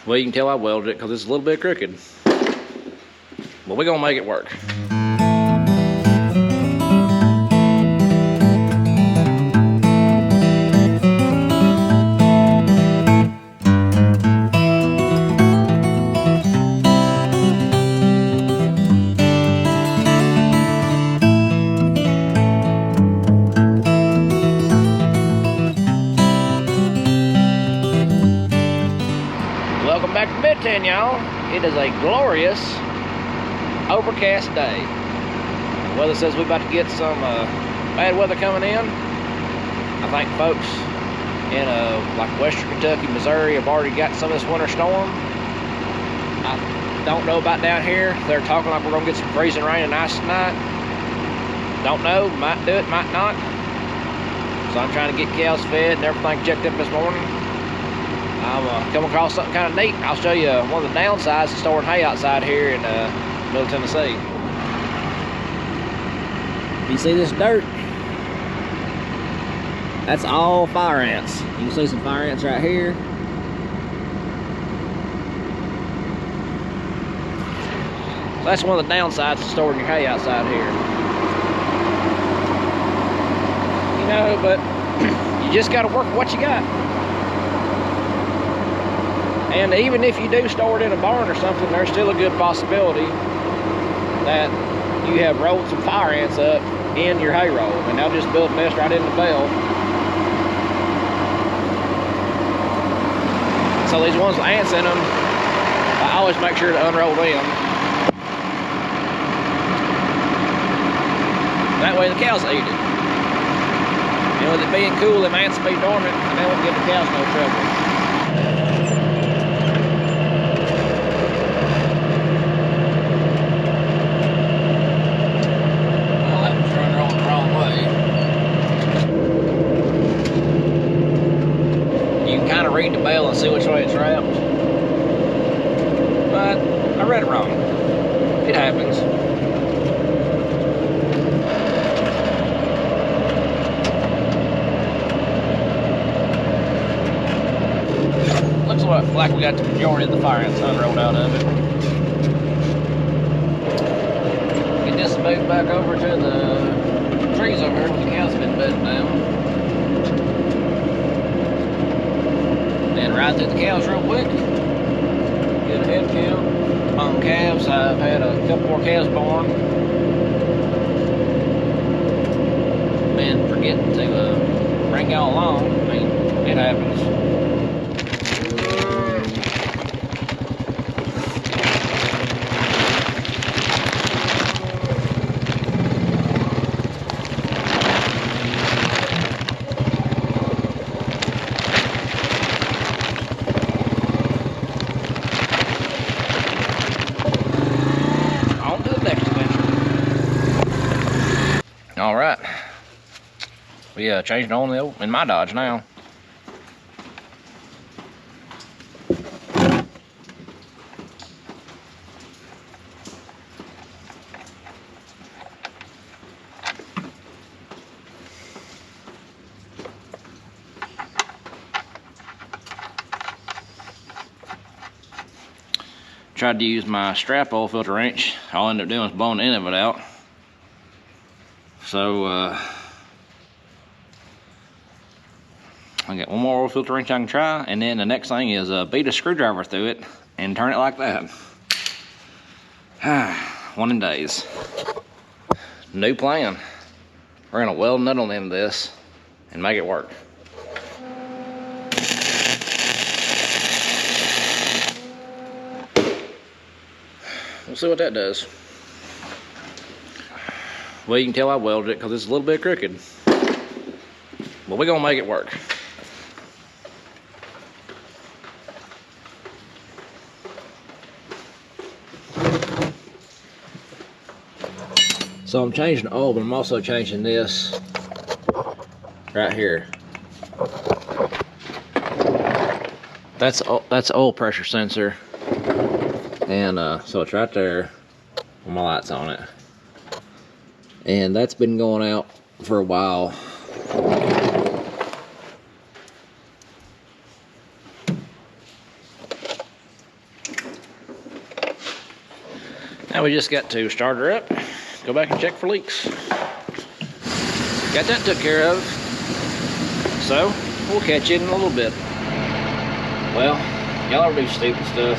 Well, you can tell I welded it because it's a little bit crooked. But we're gonna make it work. Welcome back to Midtown, y'all. It is a glorious overcast day. The weather says we're about to get some bad weather coming in. I think folks in like Western Kentucky, Missouri have already got some of this winter storm. I don't know about down here. They're talking like we're gonna get some freezing rain and ice tonight. Don't know, might do it, might not. So I'm trying to get cows fed and everything checked up this morning. I'm come across something kind of neat. I'll show you one of the downsides of storing hay outside here in Middle Tennessee. You see this dirt? That's all fire ants. You can see some fire ants right here. So that's one of the downsides of storing your hay outside here. You know, but you just got to work with what you got. And even if you do store it in a barn or something, there's still a good possibility that you have rolled some fire ants up in your hay roll, and they'll just build a nest right in the bell. So these ones with ants in them, I always make sure to unroll them. That way the cows eat it. You know, with it being cool, them ants will be dormant, and they won't give the cows no trouble. Read the bell and see which way it's wrapped. But I read it wrong. It happens. Looks like we got the majority of the fire ants unrolled out of it. Get this moved back over to the trees over here where the cows been bedding down. And ride through the cows real quick. Get a head count on calves. I've had a couple more calves born. Been forgetting to bring y'all along. I mean, it happens. All right, we changed the oil in my Dodge now. Tried to use my strap oil filter wrench. All I ended up doing was blowing the end of it out. So I got one more oil filter wrench I can try, and then the next thing is beat a screwdriver through it and turn it like that. One in days. New plan. We're gonna weld a nut on the end of this and make it work. We'll see what that does. Well, you can tell I welded it because it's a little bit crooked. But we're gonna make it work. So I'm changing the oil, but I'm also changing this right here. That's oil pressure sensor, and so it's right there with my lights on it. And that's been going out for a while. Now we just got to start her up, go back and check for leaks. Got that took care of. So, we'll catch you in a little bit. Well, y'all ever do stupid stuff?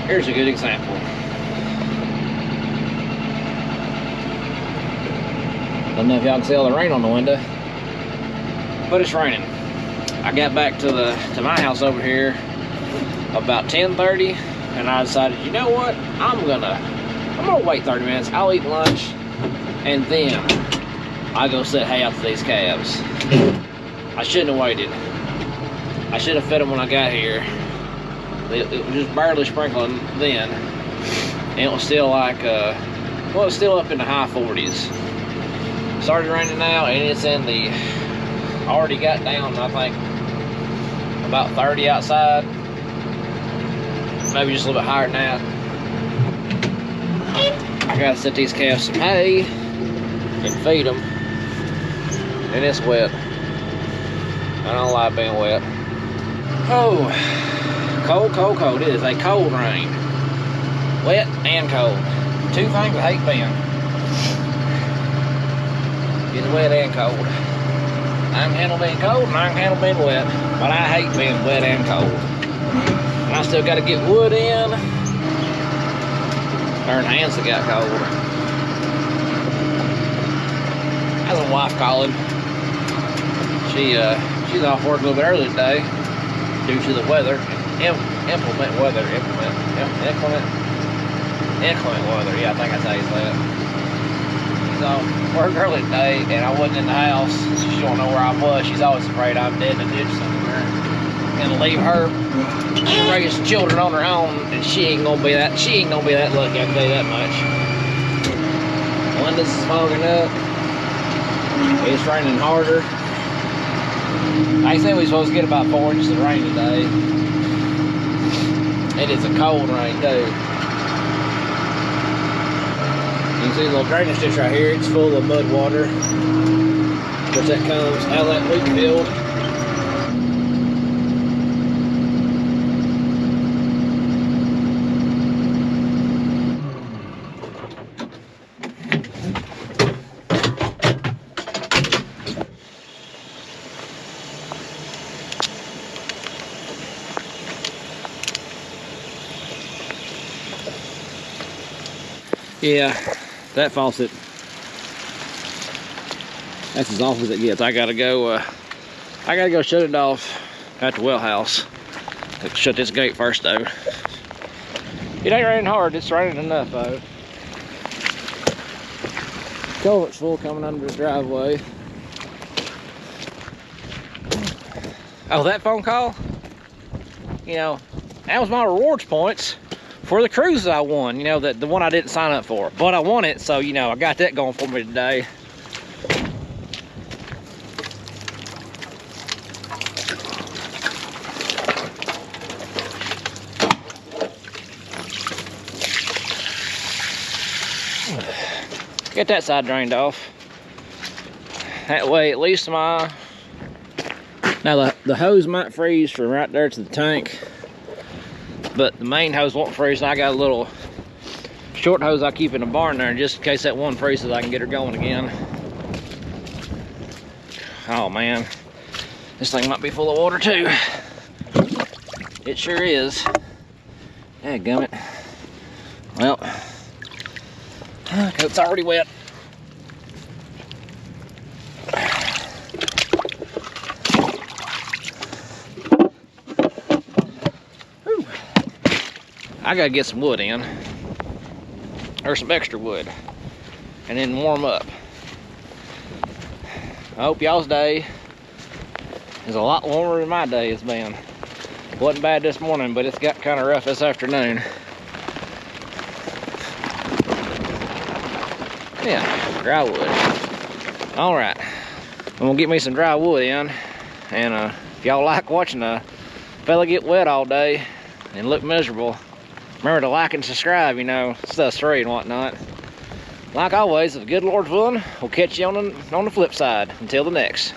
Here's a good example. Don't know if y'all can see all the rain on the window, but it's raining. I got back to my house over here about 10:30, and I decided, you know what? I'm gonna wait 30 minutes. I'll eat lunch, and then I'll go set hay out to these calves. I shouldn't have waited. I should have fed them when I got here. It was just barely sprinkling then, and it was still like, well, it's still up in the high 40s. Started raining now, and it's in the, already got down, I think, about 30 outside. Maybe just a little bit higher than that. I gotta set these calves some hay and feed them. And it's wet. I don't like being wet. Oh, cold, cold, cold. It is a cold rain. Wet and cold. Two things I hate being. It's wet and cold. I can handle being cold and I can handle being wet, but I hate being wet and cold. And I still got to get wood in. Her hands that got cold. That's a wife calling. She's off work a little bit early today due to the weather. Inclement weather. Yeah, I think that's how you say it. So, worked early today, and I wasn't in the house. She don't know where I was. She's always afraid I'm dead in a ditch somewhere. Gonna leave her and raise children on her own, and she ain't gonna be that lucky, I can tell you that much. Windows is fogging up. It's raining harder. I said we were supposed to get about 4 inches of rain today. It is a cold rain too. You can see the little drainage ditch right here. It's full of mud water. Of course, that comes out of that wheat field. Yeah, that faucet, that's as off as it gets. I gotta go shut it off at the well house. Let's shut this gate first though. It ain't raining hard, it's raining enough though. Culvert's full coming under the driveway. Oh, that phone call? You know, that was my rewards points for the cruise I won, you know, the one I didn't sign up for, but I won it, so you know, I got that going for me today. Get that side drained off. That way, at least now the hose might freeze from right there to the tank, but the main hose won't freeze, and I got a little short hose I keep in the barn there, just in case that one freezes, I can get her going again. Oh man, this thing might be full of water too. It sure is. Dadgummit. Well, it's already wet. I gotta get some wood in, or some extra wood, and then warm up. I hope y'all's day is a lot warmer than my day has been. Wasn't bad this morning, but it's got kind of rough this afternoon. Yeah, dry wood. All right, I'm gonna get me some dry wood in, and if y'all like watching a fella get wet all day and look miserable, remember to like and subscribe, you know, stuff's free and whatnot. Like always, if the good Lord's willing, we'll catch you on the flip side. Until the next.